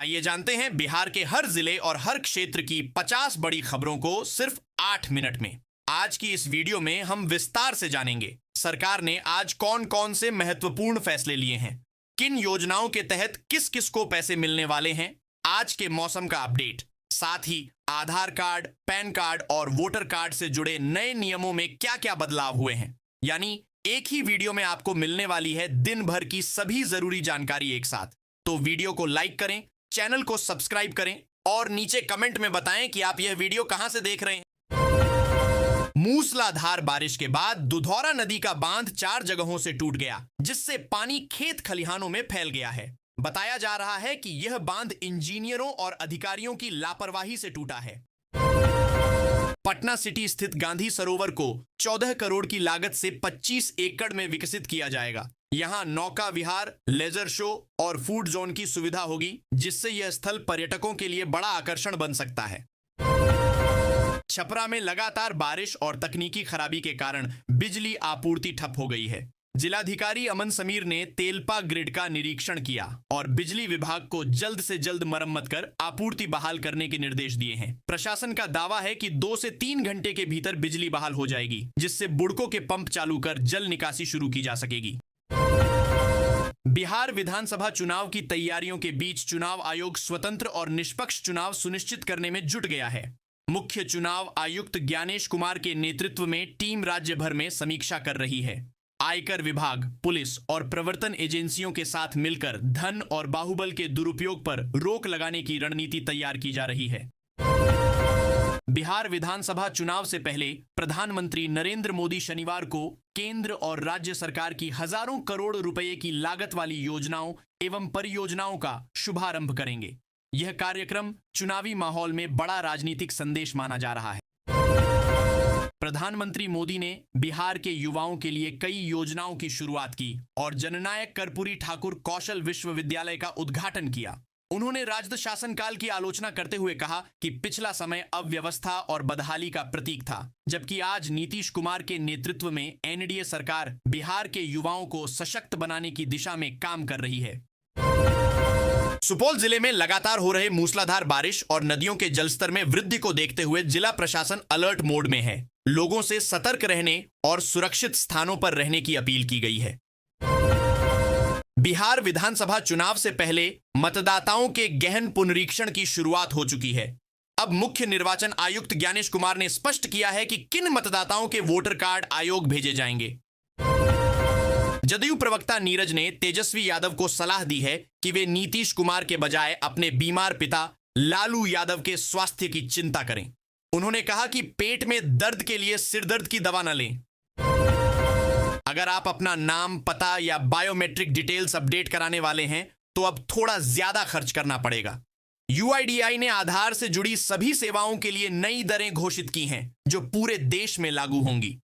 आइए जानते हैं बिहार के हर जिले और हर क्षेत्र की 50 बड़ी खबरों को सिर्फ 8 मिनट में। आज की इस वीडियो में हम विस्तार से जानेंगे सरकार ने आज कौन कौन से महत्वपूर्ण फैसले लिए हैं, किन योजनाओं के तहत किस किस को पैसे मिलने वाले हैं, आज के मौसम का अपडेट, साथ ही आधार कार्ड, पैन कार्ड और वोटर कार्ड से जुड़े नए नियमों में क्या क्या बदलाव हुए हैं। यानी एक ही वीडियो में आपको मिलने वाली है दिन भर की सभी जरूरी जानकारी एक साथ। तो वीडियो को लाइक करें, चैनल को सब्सक्राइब करें और नीचे कमेंट में बताएं कि आप यह वीडियो कहां से देख रहे हैं। मूसलाधार बारिश के बाद दुधौरा नदी का बांध 4 जगहों से टूट गया, जिससे पानी खेत खलिहानों में फैल गया है। बताया जा रहा है कि यह बांध इंजीनियरों और अधिकारियों की लापरवाही से टूटा है। पटना सिटी स्थित गांधी सरोवर को 14 करोड़ की लागत से 25 एकड़ में विकसित किया जाएगा। यहां नौका विहार, लेजर शो और फूड जोन की सुविधा होगी, जिससे यह स्थल पर्यटकों के लिए बड़ा आकर्षण बन सकता है। छपरा में लगातार बारिश और तकनीकी खराबी के कारण बिजली आपूर्ति ठप हो गई है। जिलाधिकारी अमन समीर ने तेलपा ग्रिड का निरीक्षण किया और बिजली विभाग को जल्द से जल्द मरम्मत कर आपूर्ति बहाल करने के निर्देश दिए हैं। प्रशासन का दावा है कि 2 से 3 घंटे के भीतर बिजली बहाल हो जाएगी, जिससे बुड़कों के पंप चालू कर जल निकासी शुरू की जा सकेगी। बिहार विधानसभा चुनाव की तैयारियों के बीच चुनाव आयोग स्वतंत्र और निष्पक्ष चुनाव सुनिश्चित करने में जुट गया है। मुख्य चुनाव आयुक्त ज्ञानेश कुमार के नेतृत्व में टीम राज्य भर में समीक्षा कर रही है। आयकर विभाग, पुलिस और प्रवर्तन एजेंसियों के साथ मिलकर धन और बाहुबल के दुरुपयोग पर रोक लगाने की रणनीति तैयार की जा रही है। बिहार विधानसभा चुनाव से पहले प्रधानमंत्री नरेंद्र मोदी शनिवार को केंद्र और राज्य सरकार की हजारों करोड़ रुपए की लागत वाली योजनाओं एवं परियोजनाओं का शुभारंभ करेंगे। यह कार्यक्रम चुनावी माहौल में बड़ा राजनीतिक संदेश माना जा रहा है। प्रधानमंत्री मोदी ने बिहार के युवाओं के लिए कई योजनाओं की शुरुआत की और जननायक कर्पूरी ठाकुर कौशल विश्वविद्यालय का उद्घाटन किया। उन्होंने राजद शासनकाल की आलोचना करते हुए कहा कि पिछला समय अव्यवस्था और बदहाली का प्रतीक था, जबकि आज नीतीश कुमार के नेतृत्व में एनडीए सरकार बिहार के युवाओं को सशक्त बनाने की दिशा में काम कर रही है। सुपौल जिले में लगातार हो रहे मूसलाधार बारिश और नदियों के जलस्तर में वृद्धि को देखते हुए जिला प्रशासन अलर्ट मोड में है। लोगों से सतर्क रहने और सुरक्षित स्थानों पर रहने की अपील की गई है। बिहार विधानसभा चुनाव से पहले मतदाताओं के गहन पुनरीक्षण की शुरुआत हो चुकी है। अब मुख्य निर्वाचन आयुक्त ज्ञानेश कुमार ने स्पष्ट किया है कि किन मतदाताओं के वोटर कार्ड आयोग भेजे जाएंगे। जदयू प्रवक्ता नीरज ने तेजस्वी यादव को सलाह दी है कि वे नीतीश कुमार के बजाय अपने बीमार पिता लालू यादव के स्वास्थ्य की चिंता करें। उन्होंने कहा कि पेट में दर्द के लिए सिरदर्द की दवा न लें। अगर आप अपना नाम, पता या बायोमेट्रिक डिटेल्स अपडेट कराने वाले हैं तो अब थोड़ा ज्यादा खर्च करना पड़ेगा। यूआईडीआई ने आधार से जुड़ी सभी सेवाओं के लिए नई दरें घोषित की हैं, जो पूरे देश में लागू होंगी।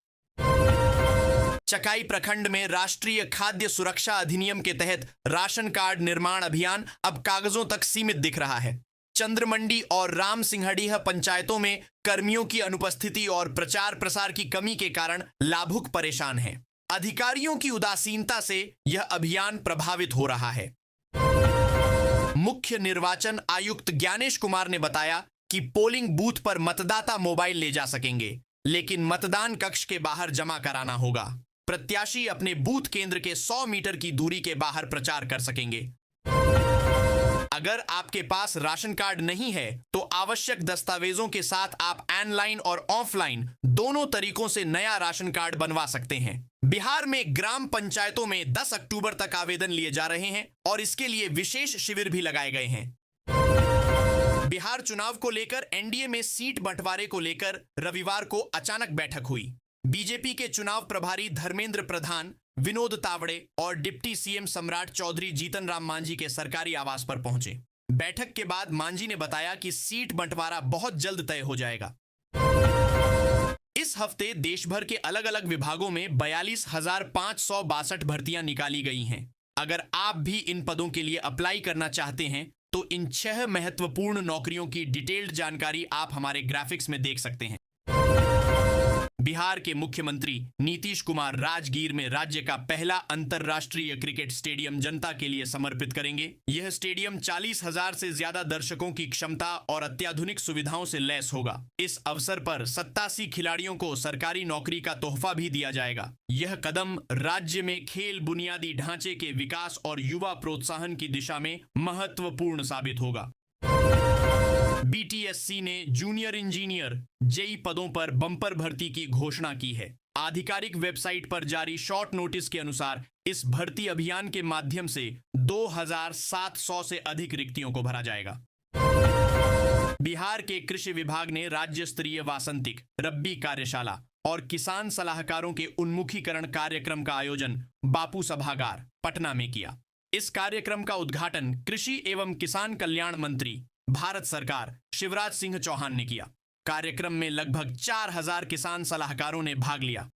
चकाई प्रखंड में राष्ट्रीय खाद्य सुरक्षा अधिनियम के तहत राशन कार्ड निर्माण अभियान अब कागजों तक सीमित दिख रहा है। चंद्रमंडी और राम सिंहडीह पंचायतों में कर्मियों की अनुपस्थिति और प्रचार प्रसार की कमी के कारण लाभुक परेशान हैं। अधिकारियों की उदासीनता से यह अभियान प्रभावित हो रहा है। मुख्य निर्वाचन आयुक्त ज्ञानेश कुमार ने बताया कि पोलिंग बूथ पर मतदाता मोबाइल ले जा सकेंगे, लेकिन मतदान कक्ष के बाहर जमा कराना होगा। प्रत्याशी अपने बूथ केंद्र के 100 मीटर की दूरी के बाहर प्रचार कर सकेंगे। अगर आपके पास राशन कार्ड नहीं है तो आवश्यक दस्तावेजों के साथ आप ऑनलाइन और ऑफलाइन दोनों तरीकों से नया राशन कार्ड बनवा सकते हैं। बिहार में ग्राम पंचायतों में 10 अक्टूबर तक आवेदन लिए जा रहे हैं और इसके लिए विशेष शिविर भी लगाए गए हैं। बिहार चुनाव को लेकर एनडीए में सीट बंटवारे को लेकर रविवार को अचानक बैठक हुई। बीजेपी के चुनाव प्रभारी धर्मेंद्र प्रधान, विनोद तावड़े और डिप्टी सीएम सम्राट चौधरी जीतन राम मांझी के सरकारी आवास पर पहुंचे। बैठक के बाद मांझी ने बताया कि सीट बंटवारा बहुत जल्द तय हो जाएगा। इस हफ्ते देश भर के अलग अलग विभागों में 42,562 भर्तियां निकाली गई हैं। अगर आप भी इन पदों के लिए अप्लाई करना चाहते हैं तो इन 6 महत्वपूर्ण नौकरियों की डिटेल्ड जानकारी आप हमारे ग्राफिक्स में देख सकते हैं। बिहार के मुख्यमंत्री नीतीश कुमार राजगीर में राज्य का पहला अंतरराष्ट्रीय क्रिकेट स्टेडियम जनता के लिए समर्पित करेंगे। यह स्टेडियम 40,000 से ज्यादा दर्शकों की क्षमता और अत्याधुनिक सुविधाओं से लैस होगा। इस अवसर पर 87 खिलाड़ियों को सरकारी नौकरी का तोहफा भी दिया जाएगा। यह कदम राज्य में खेल बुनियादी ढांचे के विकास और युवा प्रोत्साहन की दिशा में महत्वपूर्ण साबित होगा। बीटीएससी ने जूनियर इंजीनियर जेई पदों पर बम्पर भर्ती की घोषणा की है। आधिकारिक वेबसाइट पर जारी शॉर्ट नोटिस के अनुसार इस भर्ती अभियान के माध्यम से 2,700 से अधिक रिक्तियों को भरा जाएगा। बिहार के कृषि विभाग ने राज्य स्तरीय वासंतिक, रब्बी कार्यशाला और किसान सलाहकारों के उन्मुखीकरण कार्यक्रम का आयोजन बापू सभागार पटना में किया। इस कार्यक्रम का उद्घाटन कृषि एवं किसान कल्याण मंत्री भारत सरकार शिवराज सिंह चौहान ने किया। कार्यक्रम में लगभग 4,000 किसान सलाहकारों ने भाग लिया।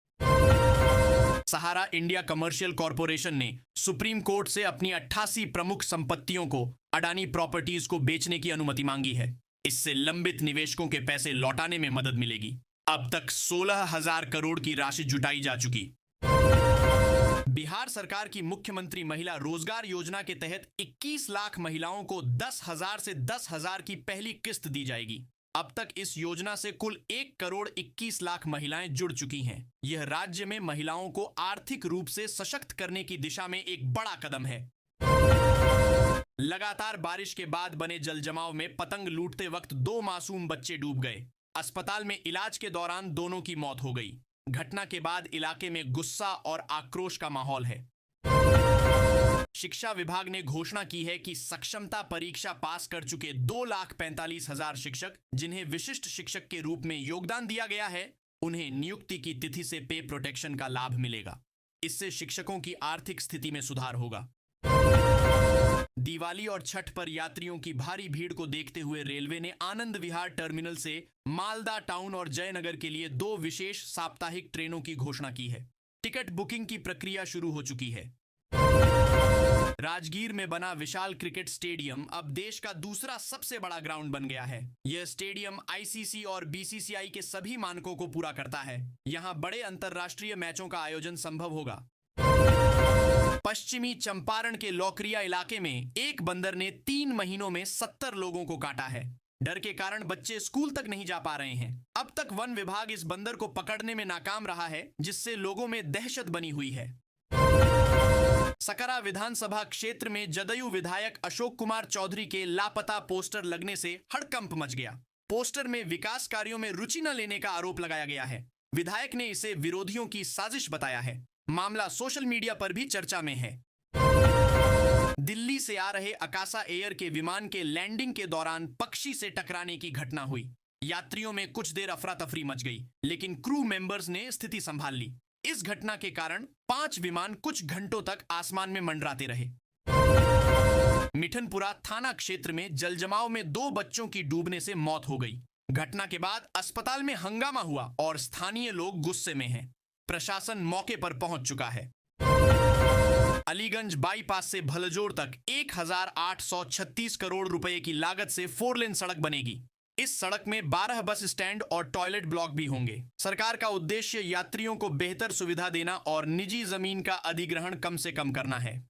सहारा इंडिया कमर्शियल कॉरपोरेशन ने सुप्रीम कोर्ट से अपनी 88 प्रमुख संपत्तियों को अडानी प्रॉपर्टीज को बेचने की अनुमति मांगी है। इससे लंबित निवेशकों के पैसे लौटाने में मदद मिलेगी। अब तक 16,000 करोड़ की राशि जुटाई जा चुकी। बिहार सरकार की मुख्यमंत्री महिला रोजगार योजना के तहत 21 लाख महिलाओं को 10,000 से 10,000 की पहली किस्त दी जाएगी। अब तक इस योजना से कुल 1 करोड़ 21 लाख महिलाएं जुड़ चुकी हैं। यह राज्य में महिलाओं को आर्थिक रूप से सशक्त करने की दिशा में एक बड़ा कदम है। लगातार बारिश के बाद बने जलजमाव में पतंग लूटते वक्त 2 मासूम बच्चे डूब गए। अस्पताल में इलाज के दौरान दोनों की मौत हो गई। घटना के बाद इलाके में गुस्सा और आक्रोश का माहौल है। शिक्षा विभाग ने घोषणा की है कि सक्षमता परीक्षा पास कर चुके 2,45,000 शिक्षक जिन्हें विशिष्ट शिक्षक के रूप में योगदान दिया गया है, उन्हें नियुक्ति की तिथि से पे प्रोटेक्शन का लाभ मिलेगा। इससे शिक्षकों की आर्थिक स्थिति में सुधार होगा। दिवाली और छठ पर यात्रियों की भारी भीड़ को देखते हुए रेलवे ने आनंद विहार टर्मिनल से मालदा टाउन और जयनगर के लिए 2 विशेष साप्ताहिक ट्रेनों की घोषणा की है। टिकट बुकिंग की प्रक्रिया शुरू हो चुकी है। राजगीर में बना विशाल क्रिकेट स्टेडियम अब देश का दूसरा सबसे बड़ा ग्राउंड बन गया है। यह स्टेडियम आईसीसी और बीसीसीआई के सभी मानकों को पूरा करता है। यहां बड़े अंतरराष्ट्रीय मैचों का आयोजन संभव होगा। पश्चिमी चंपारण के लौकरिया इलाके में एक बंदर ने 3 महीनों में 70 लोगों को काटा है। डर के कारण बच्चे स्कूल तक नहीं जा पा रहे हैं। अब तक वन विभाग इस बंदर को पकड़ने में नाकाम रहा है, जिससे लोगों में दहशत बनी हुई है। सकरा विधानसभा क्षेत्र में जदयू विधायक अशोक कुमार चौधरी के लापता पोस्टर लगने से हड़कंप मच गया। पोस्टर में विकास कार्यों में रुचि न लेने का आरोप लगाया गया है। विधायक ने इसे विरोधियों की साजिश बताया है। मामला सोशल मीडिया पर भी चर्चा में है। दिल्ली से आ रहे अकासा एयर के विमान के लैंडिंग के दौरान पक्षी से टकराने की घटना हुई। यात्रियों में कुछ देर अफरा तफरी मच गई, लेकिन क्रू मेंबर्स ने स्थिति संभाल ली। इस घटना के कारण 5 विमान कुछ घंटों तक आसमान में मंडराते रहे। मिठनपुरा थाना क्षेत्र में जलजमाव में 2 बच्चों की डूबने से मौत हो गई। घटना के बाद अस्पताल में हंगामा हुआ और स्थानीय लोग गुस्से में हैं। प्रशासन मौके पर पहुंच चुका है। अलीगंज बाईपास से भलजोड़ तक 1,836 करोड़ रुपए की लागत से 4 लेन सड़क बनेगी। इस सड़क में 12 बस स्टैंड और टॉयलेट ब्लॉक भी होंगे। सरकार का उद्देश्य यात्रियों को बेहतर सुविधा देना और निजी जमीन का अधिग्रहण कम से कम करना है।